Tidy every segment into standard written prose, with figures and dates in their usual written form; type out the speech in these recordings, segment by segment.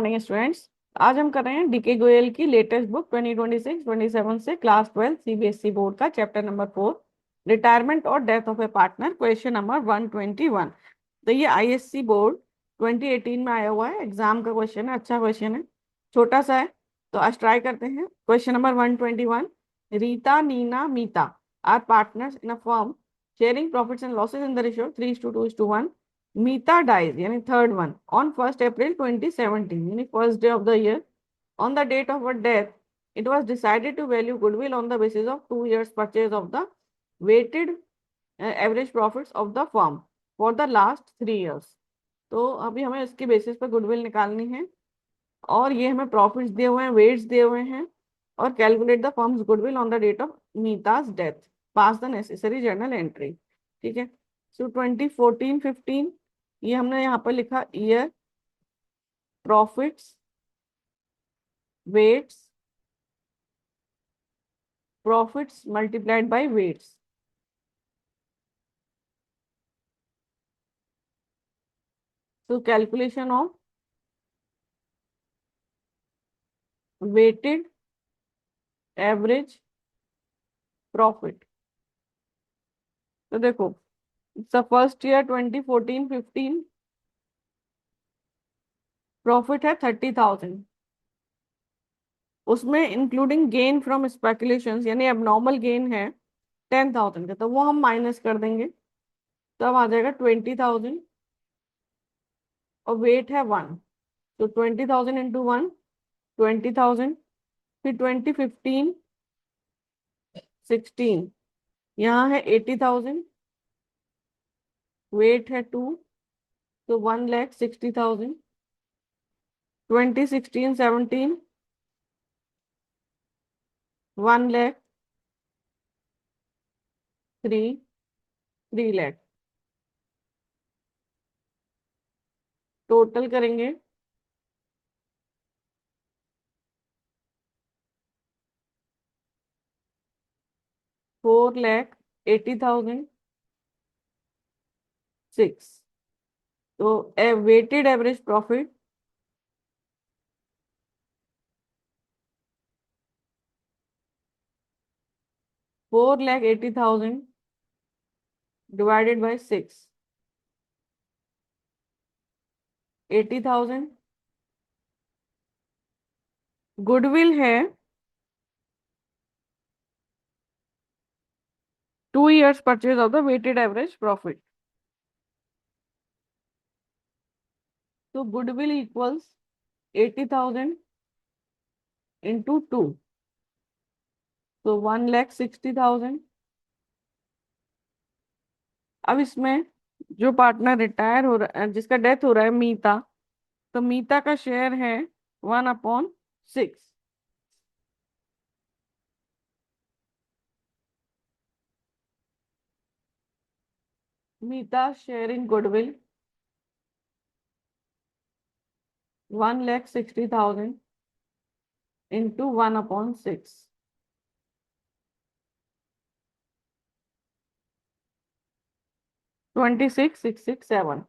Morning students. आज हम कर रहे हैं डीके गोयल की लेटेस्ट बुक 2026-27 से क्लास 12 सीबीएसई बोर्ड का चैप्टर नंबर 4 रिटायरमेंट और death of A partner, question number 121। तो ये आईएससी बोर्ड 2018 में आया हुआ है, एग्जाम का क्वेश्चन है। अच्छा क्वेश्चन है, छोटा सा है। तो आज ट्राई करते हैं। Question number 121। Rita, Neena, Mita are partners in a firm sharing profits and losses in the ratio 3:2:1। Mita dies, यानी third one, on 1st April 2017, यानी first day of the year. On the date of her death, it was decided to value goodwill on the basis of 2 years purchase of the weighted average profits of the firm for the last 3 years. तो अभी हमें इसके basis पर goodwill निकालनी है, और ये हमें प्रॉफिट्स दिए हुए हैं, वेट्स दिए हुए हैं, और calculate the firm's goodwill on the date of Meeta's death, pass the necessary journal entry. ठीक है। सो 2014-15 ये हमने यहाँ पर लिखा year, profits, weights, profits multiplied by weights. तो calculation of weighted average profit. तो देखो, फर्स्ट ईयर 2014-15 प्रॉफिट है 30,000, उसमें इंक्लूडिंग गेन फ्रॉम स्पेकुलेशंस यानी एबनॉर्मल गेन है 10,000 का, तो वो हम माइनस कर देंगे। तब आ जाएगा 20,000, और वेट है 1। तो 20,000 इंटू 1, 20,000। फिर 2015 16, यहाँ है 80,000, वेट है 2, तो 1,60,000। 2016-17 1,03, 3 लाख। टोटल करेंगे 4,80,006। तो weighted average profit 4,80,000 divided by 6, 80,000। Goodwill है 2 years purchase of the weighted average profit. तो गुडविल इक्वल्स 80,000 इंटू 2, तो 1,60,000। अब इसमें जो पार्टनर रिटायर हो रहा है, जिसका डेथ हो रहा है, मीता, तो मीता का शेयर है 1/6। मीता शेयर इन गुडविल 1,60,000 इंटू 1/6, 26,667।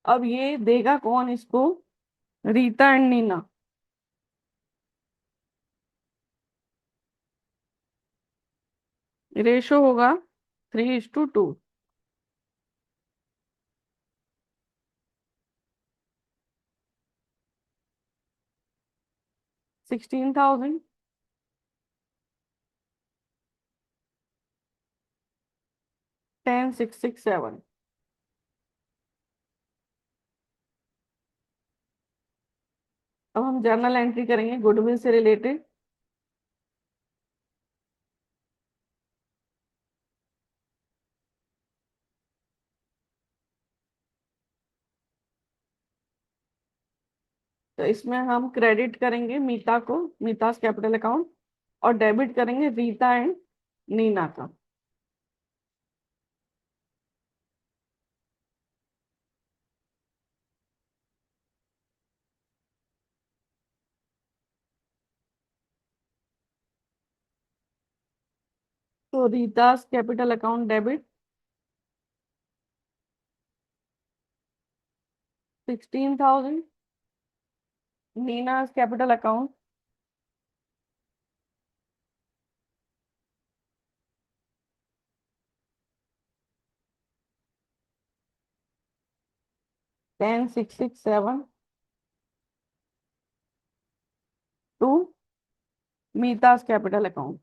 अब ये देगा कौन इसको? रीता एंड नीना। रेशो होगा 3:2। 16,000, 10,667। अब हम जर्नल एंट्री करेंगे गुडविल से रिलेटेड। तो इसमें हम क्रेडिट करेंगे मीता को, मीतास कैपिटल अकाउंट, और डेबिट करेंगे रीता एंड नीना का। तो Rita's capital account debit, 16,000. Nina's capital account, 10,667. To Mita's capital account,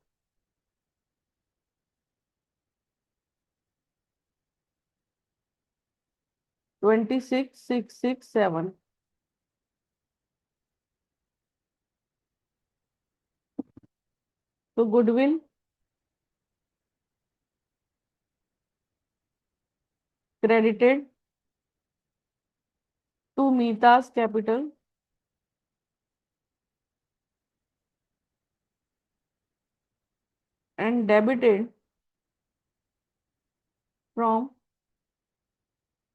26,667. तो goodwill credited to Mita's capital and debited from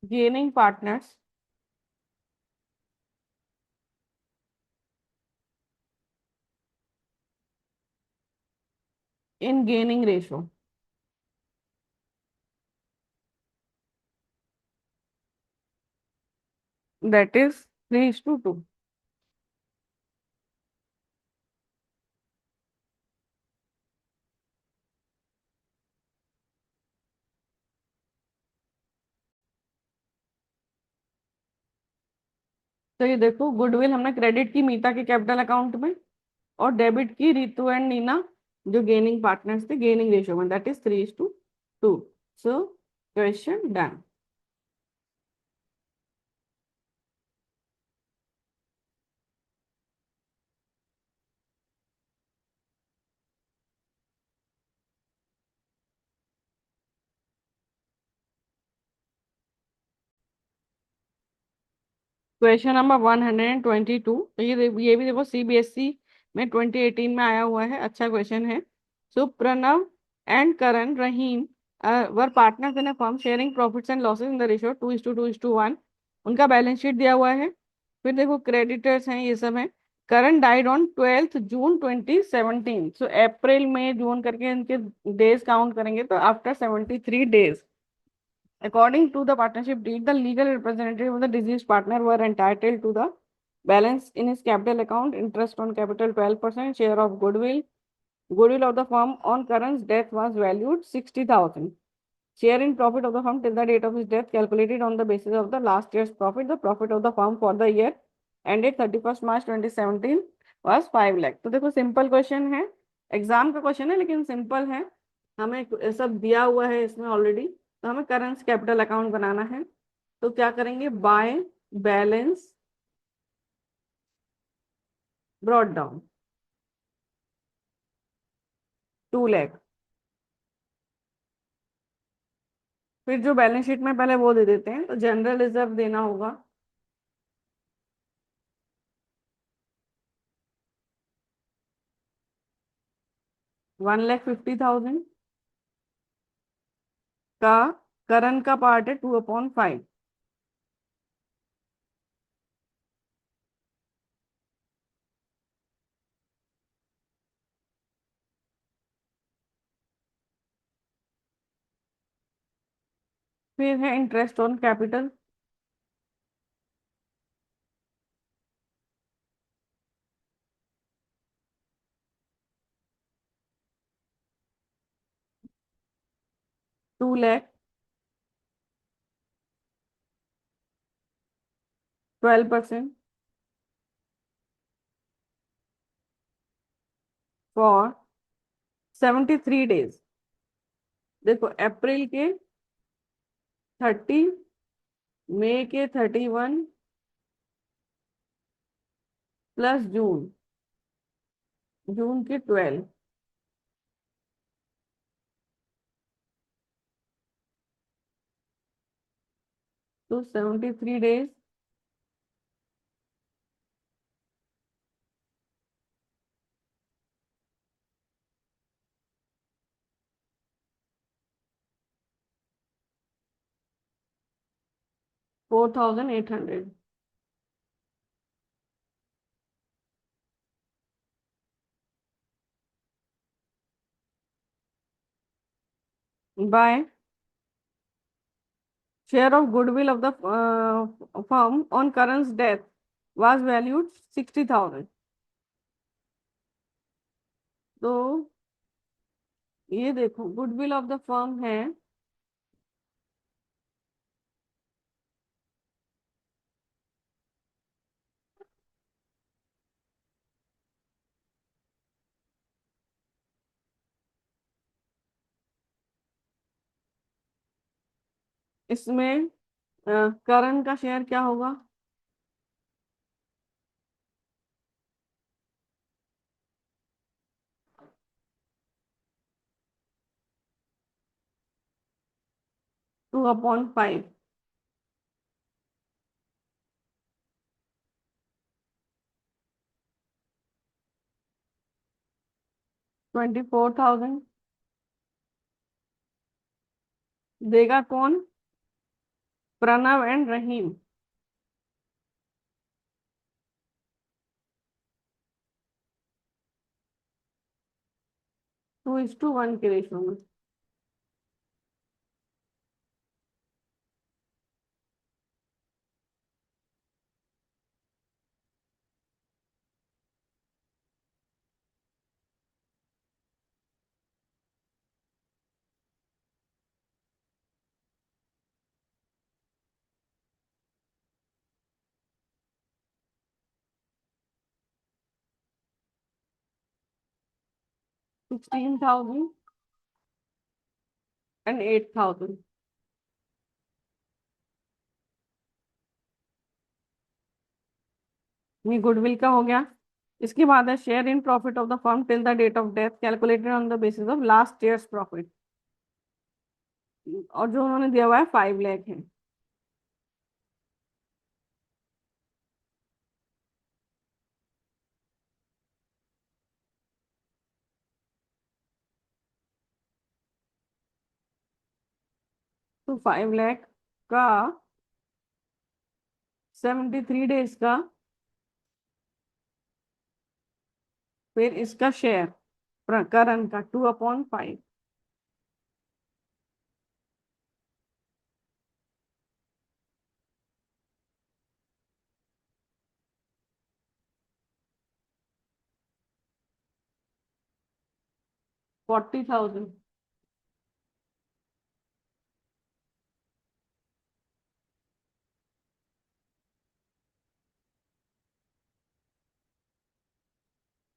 gaining partners in gaining ratio. That is 3:2. तो ये देखो, गुडविल हमने क्रेडिट की मीता के कैपिटल अकाउंट में और डेबिट की रितु एंड नीना जो गेनिंग पार्टनर्स थे गेनिंग रेशियो में, that is 3:2. So question done. Question number 122. तो ये भी देखो सीबीएसई में 2018 में आया हुआ है, अच्छा क्वेश्चन है. So Pranav and Karan Rahim were partners in a firm sharing profits and losses in the ratio 2:2:1. उनका बैलेंस शीट दिया हुआ है. फिर देखो क्रेडिटर्स हैं, ये सब है. करण डाइड ऑन 12 जून 2017. सो अप्रैल मई जून करके इनके डेज काउंट करेंगे तो after 73 days. According to the partnership deed, the legal representative of the deceased partner were entitled to the balance in his capital account, interest on capital 12%, share of goodwill. Goodwill of the firm on Karan's death was valued 60,000. Share in profit of the firm till the date of his death calculated on the basis of the last year's profit. The profit of the firm for the year ended 31st March 2017 was 5 lakh. तो देखो simple question है, exam का question है लेकिन simple है. हमें सब दिया हुआ है इसमें ऑलरेडी. तो हमें करंट कैपिटल अकाउंट बनाना है. तो क्या करेंगे, by balance brought down 2 lakh. फिर जो बैलेंस शीट में पहले वो दे देते हैं, तो जनरल रिजर्व देना होगा 1,50,000 का. करंट का पार्ट है 2/5. फिर है interest on capital 2 lakh, 12% for 73 days. देखो अप्रैल के 30, मई के 31 प्लस जून, जून के 12. तो 73 days 4,800. By share of goodwill of the firm on Karan's death was valued 60,000। तो ये देखो गुडविल ऑफ द फर्म है इसमें करण का शेयर क्या होगा? 2/5। 24,000 देगा कौन? प्रणव एंड रहीम। 2:1 के रेशो में। $16,000 and $8,000। ये गुडविल का हो गया। इसके बाद है share in profit of the firm till the date of death calculated on the basis of last year's profit, और जो उन्होंने दिया हुआ है 5 लाख है। तो 5 लाख का 73 डेज का, फिर इसका शेयर करण का 2/5। 40,000।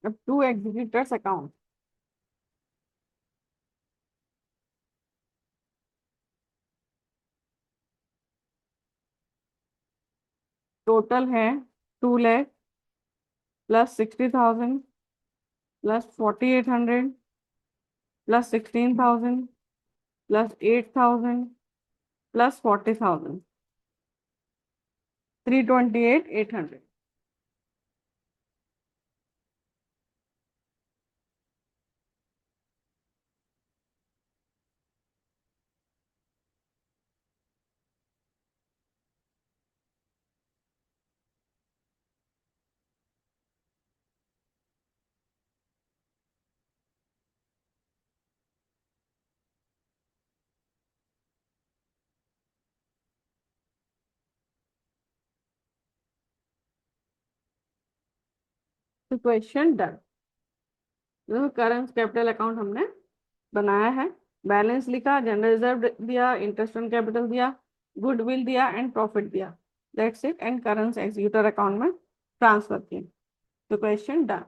अब टू एग्जीक्यूटर्स अकाउंट टोटल है 2 lakh plus 60,000 plus 4,800 plus 16,000 plus 8,000 plus 40,000, 328,800। तो question done. Current capital account हमने बनाया है, बैलेंस लिखा, जनरल रिजर्व दिया, इंटरेस्ट ऑन कैपिटल दिया, गुडविल दिया एंड प्रॉफिट दिया, that's it, and current executor account में ट्रांसफर किया। तो क्वेश्चन डन।